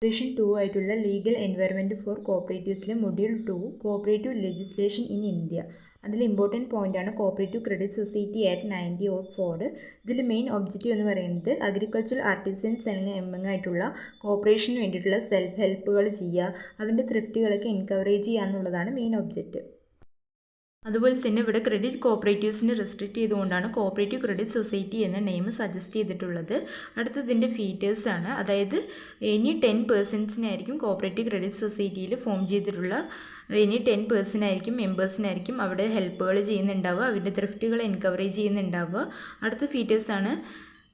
Section 2 ആയിട്ടുള്ള legal environment for കോപ്പറേറ്റീവ്സിലെ module 2 cooperative legislation in India. അതിൽ ഇമ്പോർട്ടൻറ്റ് പോയിൻ്റാണ് കോപ്പറേറ്റീവ് ക്രെഡിറ്റ് സൊസൈറ്റി ആക്ട് 1904. ഇതിൽ മെയിൻ ഒബ്ജക്റ്റീവ് എന്ന് പറയുന്നത് അഗ്രികൾച്ചറൽ ആർട്ടിസൻസ് അല്ലെങ്കിൽ എംഎങ് കോപ്പറേഷന് വേണ്ടിയിട്ടുള്ള സെൽഫ് ഹെൽപ്പുകൾ ചെയ്യുക, അവൻ്റെ ത്രിഫ്റ്റുകളൊക്കെ എൻകറേജ് ചെയ്യുക എന്നുള്ളതാണ് മെയിൻ ഒബ്ജക്റ്റ്. അതുപോലെ തന്നെ ഇവിടെ ക്രെഡിറ്റ് കോപ്പറേറ്റീവ്സിനെ റെസ്ട്രിക്റ്റ് ചെയ്തുകൊണ്ടാണ് കോപ്പറേറ്റീവ് ക്രെഡിറ്റ് സൊസൈറ്റി എന്ന നെയിം സജസ്റ്റ് ചെയ്തിട്ടുള്ളത്. അടുത്തതിൻ്റെ ഫീച്ചേഴ്സാണ്, അതായത് ഇനി 10 പേഴ്സൺസിനായിരിക്കും കോപ്പറേറ്റീവ് ക്രെഡിറ്റ് സൊസൈറ്റിയിൽ ഫോം ചെയ്തിട്ടുള്ള ഇനി 10 പേഴ്സണായിരിക്കും മെമ്പേഴ്സിനായിരിക്കും അവിടെ ഹെൽപ്പുകൾ ചെയ്യുന്നുണ്ടാവുക, അവരുടെ ത്രിഫ്റ്റുകൾ എൻകറേജ് ചെയ്യുന്നുണ്ടാവുക. അടുത്ത ഫീച്ചേഴ്സാണ്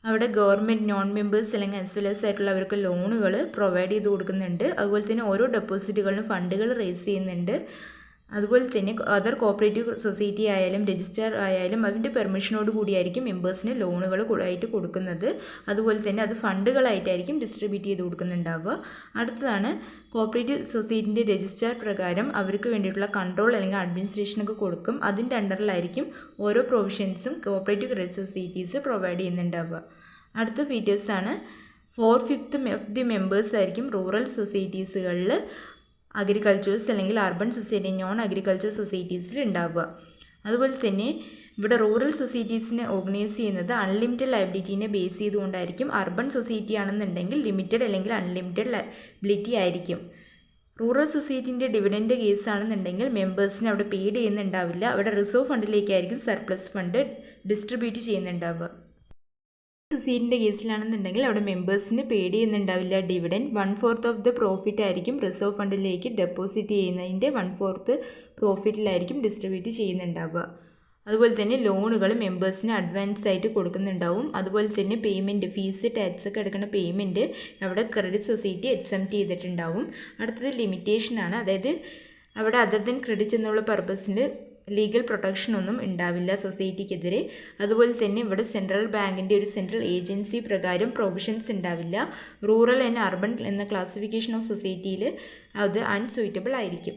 അവിടെ ഗവൺമെൻറ് നോൺ മെമ്പേഴ്സ് അല്ലെങ്കിൽ എസ് ആയിട്ടുള്ള അവർക്ക് ലോണുകൾ പ്രൊവൈഡ് ചെയ്ത് കൊടുക്കുന്നുണ്ട്. അതുപോലെ തന്നെ ഓരോ ഡെപ്പോസിറ്റുകളിലും ഫണ്ടുകൾ റേസ് ചെയ്യുന്നുണ്ട്. അതുപോലെ തന്നെ അതർ കോപ്പറേറ്റീവ് സൊസൈറ്റി ആയാലും രജിസ്റ്റർ ആയാലും അതിൻ്റെ പെർമിഷനോട് കൂടിയായിരിക്കും മെമ്പേഴ്സിന് ലോണുകൾ ആയിട്ട് കൊടുക്കുന്നത്. അതുപോലെ തന്നെ അത് ഫണ്ടുകളായിട്ടായിരിക്കും ഡിസ്ട്രിബ്യൂട്ട് ചെയ്ത് കൊടുക്കുന്നുണ്ടാവുക. അടുത്തതാണ് കോപ്പറേറ്റീവ് സൊസൈറ്റിൻ്റെ രജിസ്റ്റർ പ്രകാരം അവർക്ക് വേണ്ടിയിട്ടുള്ള കൺട്രോൾ അല്ലെങ്കിൽ അഡ്മിനിസ്ട്രേഷനൊക്കെ കൊടുക്കും. അതിൻ്റെ അണ്ടറിലായിരിക്കും ഓരോ പ്രൊവിഷൻസും കോപ്പറേറ്റീവ് ക്രെഡിറ്റ് സൊസൈറ്റീസ് പ്രൊവൈഡ് ചെയ്യുന്നുണ്ടാവുക. അടുത്ത ഫീച്ചേഴ്സാണ് 4/5 ഓഫ് ദി മെമ്പേഴ്സ് ആയിരിക്കും റൂറൽ സൊസൈറ്റീസുകളിൽ അഗ്രികൾച്ചേഴ്സ് അല്ലെങ്കിൽ അർബൻ സൊസൈറ്റി നോൺ അഗ്രികൾച്ചർ സൊസൈറ്റീസിൽ ഉണ്ടാവുക. അതുപോലെ തന്നെ ഇവിടെ റൂറൽ സൊസൈറ്റീസിനെ ഓർഗനൈസ് ചെയ്യുന്നത് അൺലിമിറ്റഡ് ലയബിലിറ്റീനെ ബേസ് ചെയ്തുകൊണ്ടായിരിക്കും. അർബൻ സൊസൈറ്റി ആണെന്നുണ്ടെങ്കിൽ ലിമിറ്റഡ് അല്ലെങ്കിൽ അൺലിമിറ്റഡ് ലയബിലിറ്റി ആയിരിക്കും. റൂറൽ സൊസൈറ്റീൻ്റെ ഡിവിഡൻഡ് കേസ് ആണെന്നുണ്ടെങ്കിൽ മെമ്പേഴ്സിന് അവിടെ പെയ്ഡ് ചെയ്യുന്നുണ്ടാവില്ല, അവിടെ റിസർവ് ഫണ്ടിലേക്കായിരിക്കും സർപ്ലസ് ഫണ്ട് ഡിസ്ട്രിബ്യൂട്ട് ചെയ്യുന്നുണ്ടാവുക. സൊസൈറ്റിൻ്റെ കേസിലാണെന്നുണ്ടെങ്കിൽ അവിടെ മെമ്പേഴ്സിന് paid ചെയ്യുന്നുണ്ടാവില്ല dividend. 1/4 of the profit ആയിരിക്കും റിസർവ് ഫണ്ടിലേക്ക് ഡെപ്പോസിറ്റ് ചെയ്യുന്നതിൻ്റെ 1/4 പ്രോഫിറ്റിലായിരിക്കും ഡിസ്ട്രിബ്യൂട്ട് ചെയ്യുന്നുണ്ടാവുക. അതുപോലെ തന്നെ ലോണുകൾ മെമ്പേഴ്സിന് അഡ്വാൻസ് ആയിട്ട് കൊടുക്കുന്നുണ്ടാവും. അതുപോലെ തന്നെ പേയ്മെൻറ്റ് ഫീസ് ടാക്സ് ഒക്കെ എടുക്കുന്ന പേയ്മെൻറ്റ് അവിടെ ക്രെഡിറ്റ് സൊസൈറ്റി എക്സംപ്റ്റ് ചെയ്തിട്ടുണ്ടാവും. അടുത്തത് ലിമിറ്റേഷനാണ്, അതായത് അവിടെ അതർ ദൻ ക്രെഡിറ്റ് എന്നുള്ള പർപ്പസിന് ലീഗൽ പ്രൊട്ടക്ഷൻ ഒന്നും ഉണ്ടാവില്ല സൊസൈറ്റിക്കെതിരെ. അതുപോലെ തന്നെ ഇവിടെ സെൻട്രൽ ബാങ്കിൻ്റെ ഒരു സെൻട്രൽ ഏജൻസി പ്രകാരം പ്രൊവിഷൻസ് ഉണ്ടാവില്ല. റൂറൽ ആൻഡ് അർബൻ എന്ന ക്ലാസിഫിക്കേഷൻ ഓഫ് സൊസൈറ്റിയിൽ അത് അൺസൂറ്റബിൾ ആയിരിക്കും.